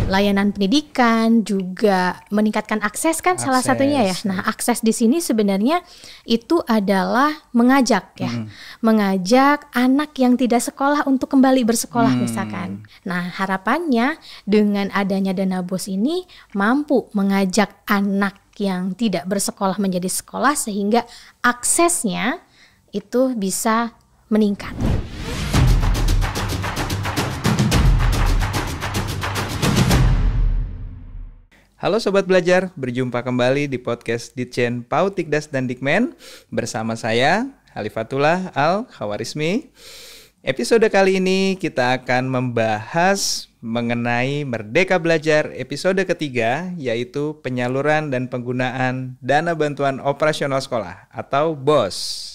layanan pendidikan, juga meningkatkan akses kan salah satunya ya. Nah, akses di sini sebenarnya itu adalah mengajak ya. Mengajak anak yang tidak sekolah untuk kembali bersekolah misalkan. Nah, harapannya dengan adanya dana BOS ini mampu mengajak anak yang tidak bersekolah menjadi sekolah sehingga aksesnya itu bisa meningkat. Halo Sobat Belajar, berjumpa kembali di podcast Ditjen PAUD Tikdas dan Dikmen bersama saya, Halifatullah Al-Khawarizmi. Episode kali ini kita akan membahas mengenai Merdeka Belajar episode ketiga, yaitu penyaluran dan penggunaan dana bantuan operasional sekolah atau BOS.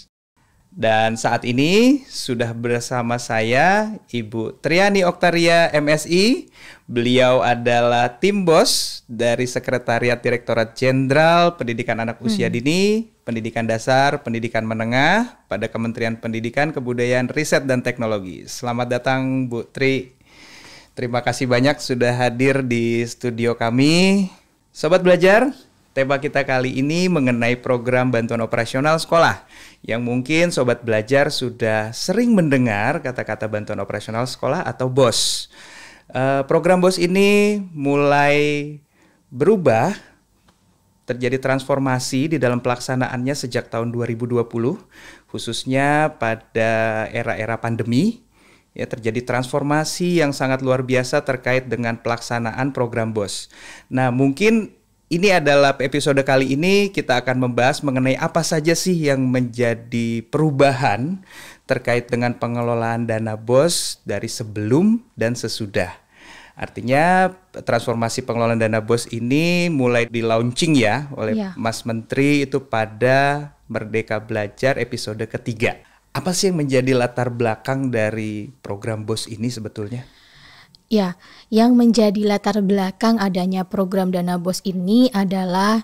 Dan saat ini sudah bersama saya Ibu Triani Oktaria MSI. Beliau adalah tim BOS dari Sekretariat Direktorat Jenderal Pendidikan Anak Usia Dini, Pendidikan Dasar, Pendidikan Menengah pada Kementerian Pendidikan, Kebudayaan, Riset, dan Teknologi. Selamat datang Bu Tri. Terima kasih banyak sudah hadir di studio kami. Sobat Belajar, tema kita kali ini mengenai program bantuan operasional sekolah yang mungkin Sobat Belajar sudah sering mendengar kata-kata bantuan operasional sekolah atau BOS. Program BOS ini mulai berubah, terjadi transformasi di dalam pelaksanaannya sejak tahun 2020, khususnya pada era-era pandemi. Ya, terjadi transformasi yang sangat luar biasa terkait dengan pelaksanaan program BOS. Nah, mungkin ini adalah episode kali ini kita akan membahas mengenai apa saja sih yang menjadi perubahan terkait dengan pengelolaan dana BOS dari sebelum dan sesudah. Artinya transformasi pengelolaan dana BOS ini mulai di-launching ya oleh Mas Menteri itu pada Merdeka Belajar episode ketiga. Apa sih yang menjadi latar belakang dari program BOS ini sebetulnya? Ya, yang menjadi latar belakang adanya program dana BOS ini adalah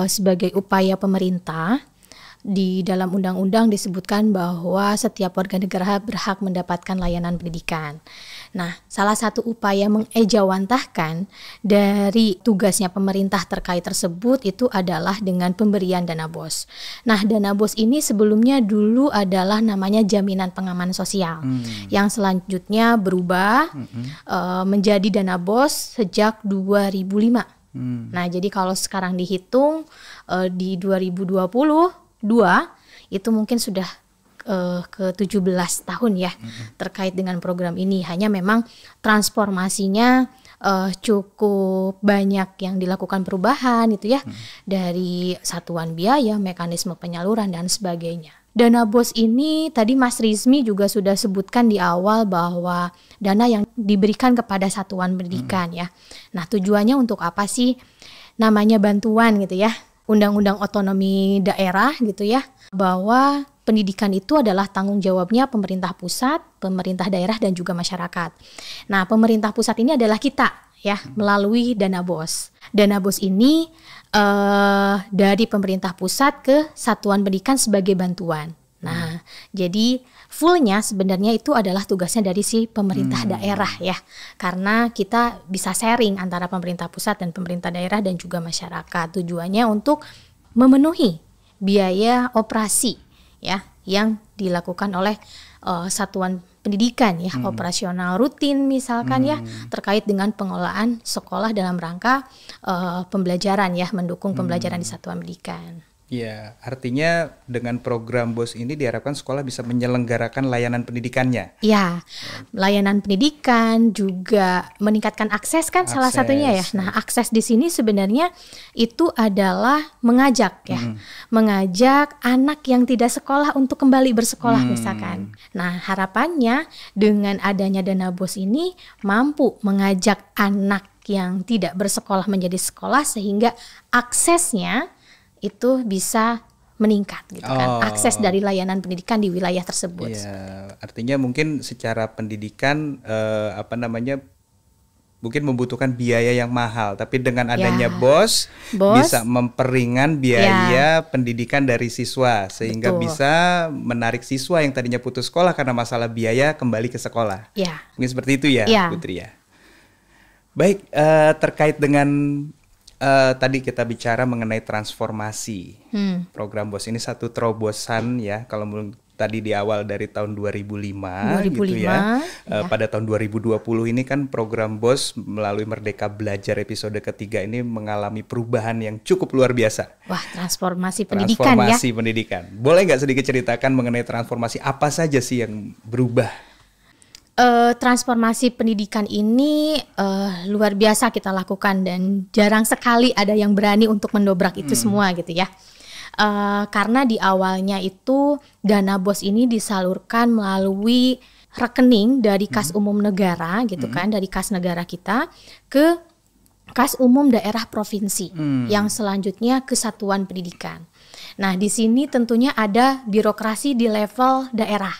sebagai upaya pemerintah. Di dalam undang-undang disebutkan bahwa setiap warga negara berhak mendapatkan layanan pendidikan. Nah, salah satu upaya mengejawantahkan dari tugasnya pemerintah terkait tersebut itu adalah dengan pemberian dana BOS. Nah, dana BOS ini sebelumnya dulu adalah namanya jaminan pengaman sosial, yang selanjutnya berubah menjadi dana BOS sejak 2005. Nah, jadi kalau sekarang dihitung di 2022 itu mungkin sudah ke 17 tahun ya terkait dengan program ini. Hanya memang transformasinya cukup banyak yang dilakukan perubahan itu ya, dari satuan biaya, mekanisme penyaluran dan sebagainya. Dana BOS ini tadi Mas Rizmi juga sudah sebutkan di awal bahwa dana yang diberikan kepada satuan pendidikan ya. Nah, tujuannya untuk apa sih? Namanya bantuan gitu ya. Undang-undang otonomi daerah gitu ya, bahwa pendidikan itu adalah tanggung jawabnya pemerintah pusat, pemerintah daerah dan juga masyarakat. Nah, pemerintah pusat ini adalah kita ya, melalui dana BOS. Dana BOS ini dari pemerintah pusat ke satuan pendidikan sebagai bantuan. Nah, jadi fullnya sebenarnya itu adalah tugasnya dari si pemerintah daerah ya, karena kita bisa sharing antara pemerintah pusat dan pemerintah daerah dan juga masyarakat. Tujuannya untuk memenuhi biaya operasi ya yang dilakukan oleh satuan pendidikan ya, operasional rutin misalkan ya, terkait dengan pengelolaan sekolah dalam rangka pembelajaran ya, mendukung pembelajaran di satuan pendidikan. Ya, artinya dengan program BOS ini diharapkan sekolah bisa menyelenggarakan layanan pendidikannya. Ya, layanan pendidikan juga meningkatkan akses kan salah satunya ya. Nah, akses di sini sebenarnya itu adalah mengajak ya, mengajak anak yang tidak sekolah untuk kembali bersekolah misalkan. Nah, harapannya dengan adanya dana BOS ini mampu mengajak anak yang tidak bersekolah menjadi sekolah sehingga aksesnya itu bisa meningkat gitu kan, akses dari layanan pendidikan di wilayah tersebut. Ya, artinya mungkin secara pendidikan mungkin membutuhkan biaya yang mahal, tapi dengan adanya BOS bisa memperingan biaya pendidikan dari siswa sehingga bisa menarik siswa yang tadinya putus sekolah karena masalah biaya kembali ke sekolah. Mungkin seperti itu ya, Putri ya. Baik, terkait dengan tadi kita bicara mengenai transformasi. Program BOS ini satu terobosan ya, kalau tadi di awal dari tahun 2005 gitu ya. Pada tahun 2020 ini kan program BOS melalui Merdeka Belajar episode ketiga ini mengalami perubahan yang cukup luar biasa. Wah, transformasi pendidikan ya. Transformasi pendidikan. Boleh nggak sedikit ceritakan mengenai transformasi apa saja sih yang berubah? Transformasi pendidikan ini luar biasa kita lakukan dan jarang sekali ada yang berani untuk mendobrak itu semua gitu ya. Karena di awalnya itu dana BOS ini disalurkan melalui rekening dari kas umum negara gitu kan, dari kas negara kita ke kas umum daerah provinsi yang selanjutnya ke satuan pendidikan. Nah, di sini tentunya ada birokrasi di level daerah.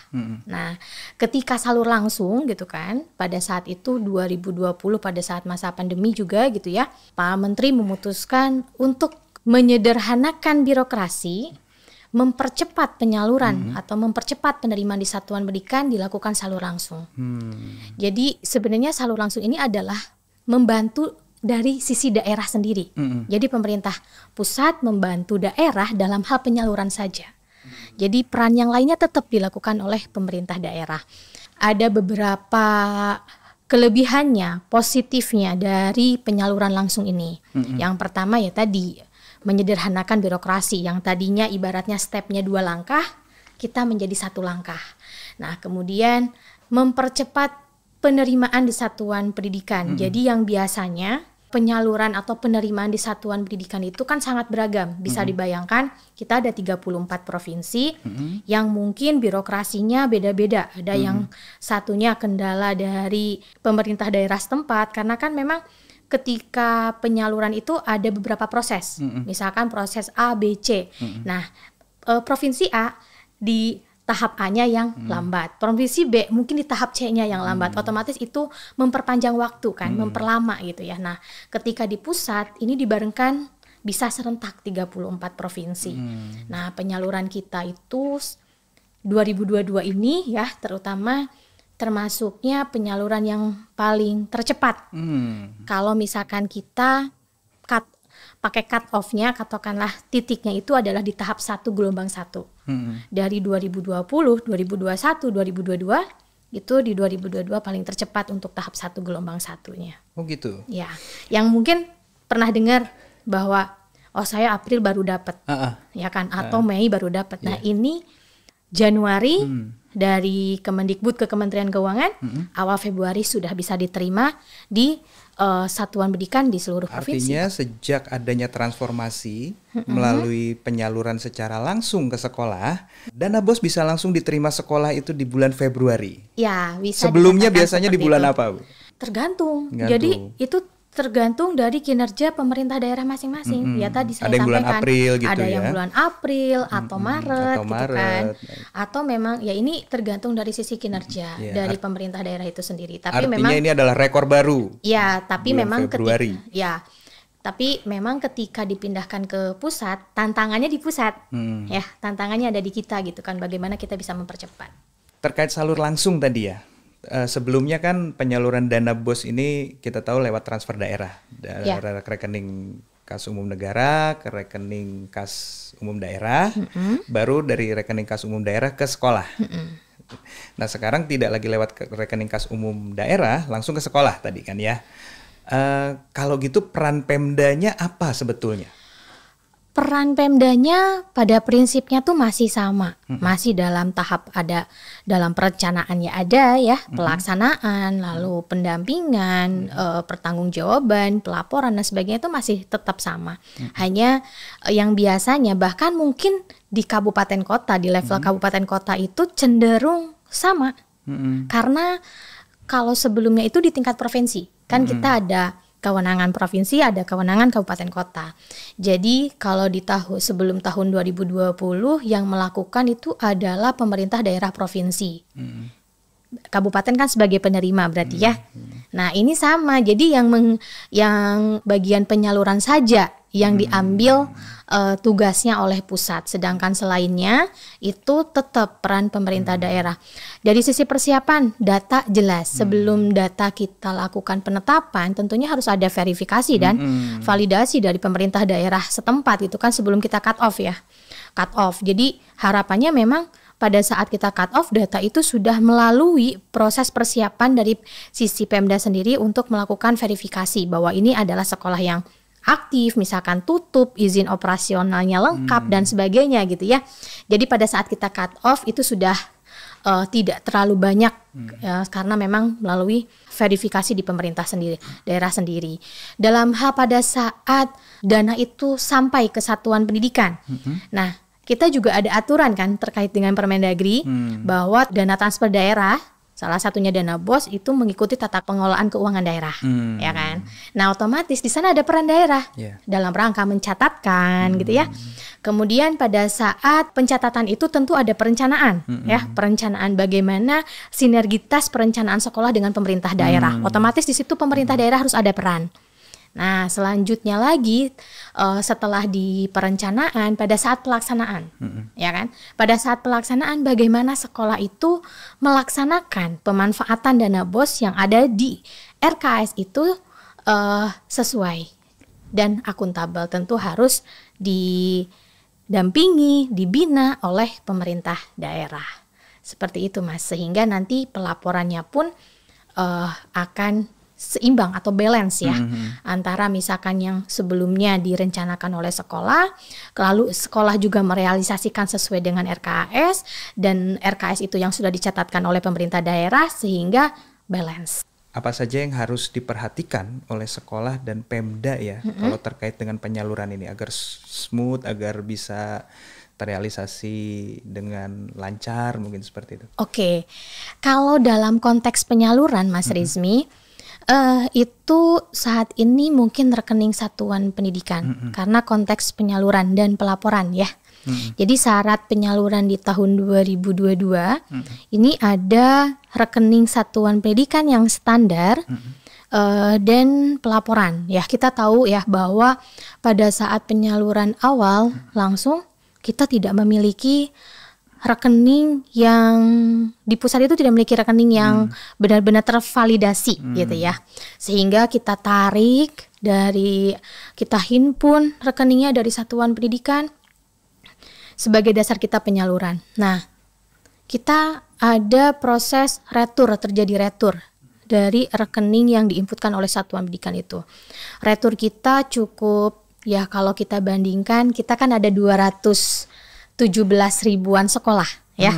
Nah, ketika salur langsung gitu kan, pada saat itu 2020 pada saat masa pandemi juga gitu ya, Pak Menteri memutuskan untuk menyederhanakan birokrasi, mempercepat penyaluran atau mempercepat penerimaan di satuan pendidikan dilakukan salur langsung. Jadi sebenarnya salur langsung ini adalah membantu dari sisi daerah sendiri. Jadi pemerintah pusat membantu daerah dalam hal penyaluran saja. Jadi peran yang lainnya tetap dilakukan oleh pemerintah daerah. Ada beberapa kelebihannya, positifnya dari penyaluran langsung ini. Yang pertama ya tadi menyederhanakan birokrasi yang tadinya ibaratnya stepnya 2 langkah, kita menjadi 1 langkah. Nah, kemudian mempercepat penerimaan di satuan pendidikan. Jadi yang biasanya penyaluran atau penerimaan di satuan pendidikan itu kan sangat beragam. Bisa dibayangkan kita ada 34 provinsi yang mungkin birokrasinya beda-beda. Ada yang satunya kendala dari pemerintah daerah setempat karena kan memang ketika penyaluran itu ada beberapa proses. Misalkan proses A, B, C. Nah, provinsi A di tahap A-nya yang lambat, provinsi B mungkin di tahap C-nya yang lambat, otomatis itu memperpanjang waktu kan, memperlama gitu ya. Nah, ketika di pusat ini dibarengkan bisa serentak 34 provinsi. Nah, penyaluran kita itu 2022 ini ya terutama termasuknya penyaluran yang paling tercepat. Kalau misalkan kita pakai cut off-nya, katakanlah titiknya itu adalah di tahap 1 gelombang 1. Dari 2020, 2021, 2022 itu di 2022 paling tercepat untuk tahap 1 gelombang 1-nya. Oh gitu. Ya, yang mungkin pernah dengar bahwa saya April baru dapat. Ya kan, atau Mei baru dapat. Nah, ini Januari dari Kemendikbud ke Kementerian Keuangan, awal Februari sudah bisa diterima di satuan pendidikan di seluruh provinsi. Artinya sejak adanya transformasi melalui penyaluran secara langsung ke sekolah, dana BOS bisa langsung diterima sekolah itu di bulan Februari. Ya, bisa. Sebelumnya biasanya di bulan apa, Bu? Tergantung. Jadi itu tergantung dari kinerja pemerintah daerah masing-masing. Ya tadi saya ada yang sampaikan. Bulan April gitu ada ya. yang bulan April atau Maret gitu kan. Atau memang ya ini tergantung dari sisi kinerja dari pemerintah daerah itu sendiri. Tapi artinya memang ini adalah rekor baru. Ya, tapi memang Februari. Tapi memang ketika dipindahkan ke pusat, tantangannya di pusat. Ya, tantangannya ada di kita gitu kan, bagaimana kita bisa mempercepat. Terkait salur langsung tadi ya. Sebelumnya kan penyaluran dana BOS ini kita tahu lewat transfer daerah. Dari rekening kas umum negara ke rekening kas umum daerah, baru dari rekening kas umum daerah ke sekolah. Nah, sekarang tidak lagi lewat rekening kas umum daerah, langsung ke sekolah tadi kan ya. Kalau gitu peran Pemdanya apa sebetulnya? Peran Pemdanya pada prinsipnya tuh masih sama, masih dalam tahap ada dalam perencanaannya ada ya, pelaksanaan, lalu pendampingan, pertanggungjawaban, pelaporan dan sebagainya itu masih tetap sama. Hanya yang biasanya bahkan mungkin di kabupaten kota, di level kabupaten kota itu cenderung sama. Karena kalau sebelumnya itu di tingkat provinsi, kan kita ada kewenangan provinsi, ada kewenangan kabupaten kota. Jadi kalau di sebelum tahun 2020 yang melakukan itu adalah pemerintah daerah provinsi. Kabupaten kan sebagai penerima berarti ya. Nah, ini sama. Jadi yang bagian penyaluran saja yang diambil tugasnya oleh pusat, sedangkan selainnya itu tetap peran pemerintah daerah. Dari sisi persiapan data jelas, sebelum data kita lakukan penetapan tentunya harus ada verifikasi dan validasi dari pemerintah daerah setempat, itu kan sebelum kita cut off ya. Cut off. Jadi harapannya memang pada saat kita cut off data itu sudah melalui proses persiapan dari sisi Pemda sendiri untuk melakukan verifikasi bahwa ini adalah sekolah yang aktif, misalkan tutup, izin operasionalnya lengkap dan sebagainya gitu ya. Jadi pada saat kita cut off itu sudah tidak terlalu banyak karena memang melalui verifikasi di pemerintah sendiri, daerah sendiri. Dalam hal pada saat dana itu sampai ke satuan pendidikan. Nah, kita juga ada aturan kan terkait dengan Permendagri bahwa dana transfer daerah, salah satunya dana BOS itu mengikuti tata pengelolaan keuangan daerah, ya kan. Nah, otomatis di sana ada peran daerah dalam rangka mencatatkan, gitu ya. Kemudian pada saat pencatatan itu tentu ada perencanaan, ya, perencanaan bagaimana sinergitas perencanaan sekolah dengan pemerintah daerah. Otomatis di situ pemerintah daerah harus ada peran. Nah, selanjutnya lagi setelah di perencanaan pada saat pelaksanaan, ya kan? Pada saat pelaksanaan bagaimana sekolah itu melaksanakan pemanfaatan dana BOS yang ada di RKS itu sesuai dan akuntabel, tentu harus didampingi, dibina oleh pemerintah daerah. Seperti itu, Mas. Sehingga nanti pelaporannya pun akan seimbang atau balance ya, antara misalkan yang sebelumnya direncanakan oleh sekolah, lalu sekolah juga merealisasikan sesuai dengan RKS, dan RKS itu yang sudah dicatatkan oleh pemerintah daerah sehingga balance. Apa saja yang harus diperhatikan oleh sekolah dan Pemda ya kalau terkait dengan penyaluran ini agar smooth, agar bisa terrealisasi dengan lancar, mungkin seperti itu. Oke, kalau dalam konteks penyaluran Mas Rizmi, itu saat ini mungkin rekening satuan pendidikan karena konteks penyaluran dan pelaporan ya. Jadi syarat penyaluran di tahun 2022 ini ada rekening satuan pendidikan yang standar dan pelaporan. Ya, kita tahu ya bahwa pada saat penyaluran awal langsung kita tidak memiliki rekening yang di pusat itu tidak memiliki rekening yang benar-benar tervalidasi gitu ya, sehingga kita tarik dari, kita himpun rekeningnya dari satuan pendidikan sebagai dasar kita penyaluran. Nah, kita ada proses retur, terjadi retur dari rekening yang diinputkan oleh satuan pendidikan itu. Retur kita cukup ya, kalau kita bandingkan, kita kan ada 217 ribuan sekolah ya.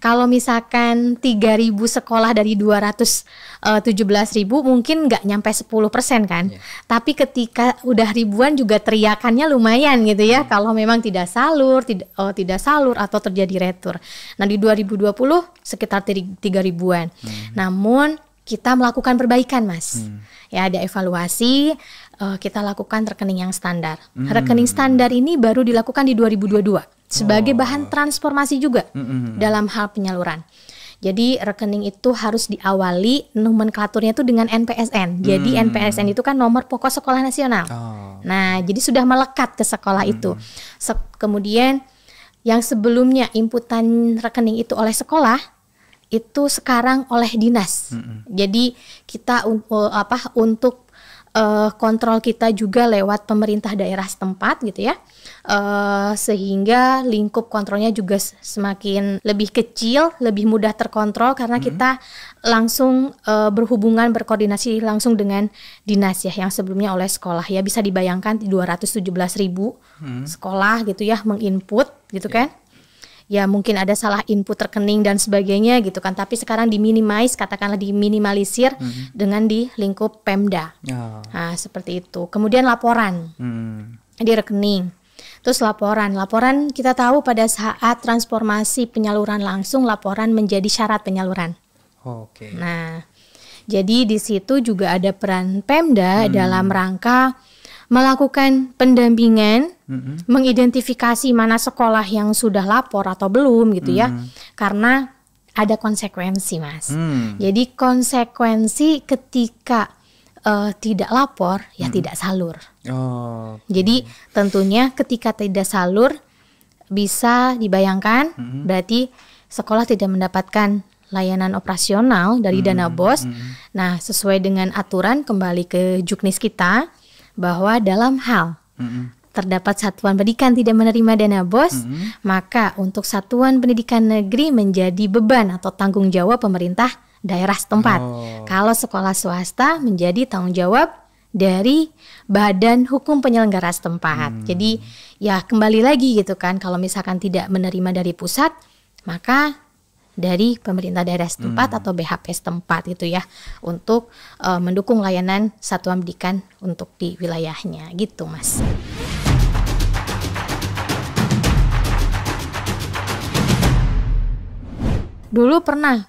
Kalau misalkan 3.000 sekolah dari 217 ribu mungkin nggak nyampe 10% kan. Tapi ketika udah ribuan juga teriakannya lumayan gitu ya. Kalau memang tidak salur atau terjadi retur. Nah, di 2020 sekitar 3 ribuan. Namun kita melakukan perbaikan, Mas. Ya, ada evaluasi, kita lakukan rekening yang standar. Rekening standar ini baru dilakukan di 2022 sebagai bahan transformasi juga dalam hal penyaluran. Jadi rekening itu harus diawali nomenklaturnya itu dengan NPSN. Jadi NPSN itu kan nomor pokok sekolah nasional. Nah, jadi sudah melekat ke sekolah itu. Kemudian yang sebelumnya inputan rekening itu oleh sekolah, itu sekarang oleh dinas. Jadi kita untuk kontrol kita juga lewat pemerintah daerah setempat gitu ya, sehingga lingkup kontrolnya juga semakin lebih kecil, lebih mudah terkontrol karena kita langsung berhubungan, berkoordinasi langsung dengan dinas ya, yang sebelumnya oleh sekolah ya. Bisa dibayangkan 217 ribu sekolah gitu ya menginput gitu kan. Ya mungkin ada salah input rekening dan sebagainya gitu kan, tapi sekarang katakanlah diminimalisir dengan di lingkup Pemda. Nah, seperti itu. Kemudian laporan di rekening. Terus laporan kita tahu pada saat transformasi penyaluran langsung, laporan menjadi syarat penyaluran. Nah, jadi di situ juga ada peran Pemda dalam rangka melakukan pendampingan, mengidentifikasi mana sekolah yang sudah lapor atau belum gitu ya, karena ada konsekuensi, Mas. Jadi konsekuensi ketika tidak lapor ya tidak salur. Oh. Jadi tentunya ketika tidak salur bisa dibayangkan berarti sekolah tidak mendapatkan layanan operasional dari dana BOS. Nah, sesuai dengan aturan kembali ke Juknis kita bahwa dalam hal terdapat satuan pendidikan tidak menerima dana BOS, maka untuk satuan pendidikan negeri menjadi beban atau tanggung jawab pemerintah daerah setempat. Kalau sekolah swasta menjadi tanggung jawab dari badan hukum penyelenggara setempat. Jadi ya kembali lagi gitu kan, kalau misalkan tidak menerima dari pusat, maka dari pemerintah daerah setempat atau BHP setempat gitu ya, untuk mendukung layanan satuan pendidikan untuk di wilayahnya gitu Mas. Dulu pernah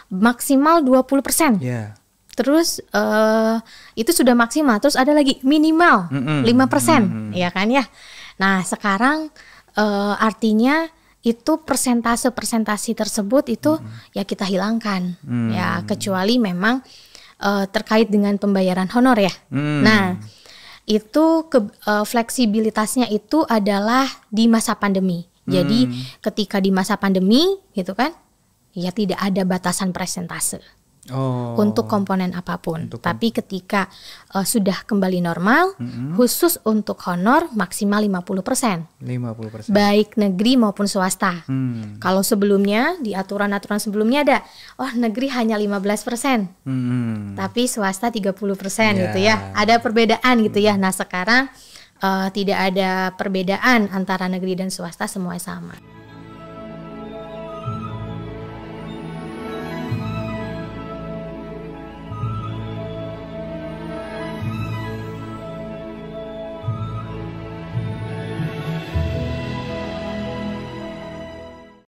maksimal 20%. Ya. Terus itu sudah maksimal, terus ada lagi minimal 5%, ya kan ya. Nah sekarang artinya itu persentase tersebut itu ya kita hilangkan, ya kecuali memang terkait dengan pembayaran honor ya. Nah itu fleksibilitasnya itu adalah di masa pandemi. Jadi ketika di masa pandemi gitu kan, ya tidak ada batasan persentase. Untuk komponen apapun. Tapi ketika sudah kembali normal, khusus untuk honor maksimal 50%. 50%. Baik negeri maupun swasta. Kalau sebelumnya di aturan-aturan sebelumnya ada, negeri hanya 15%. Tapi swasta 30% gitu ya. Ada perbedaan gitu ya. Nah, sekarang tidak ada perbedaan antara negeri dan swasta, semua sama.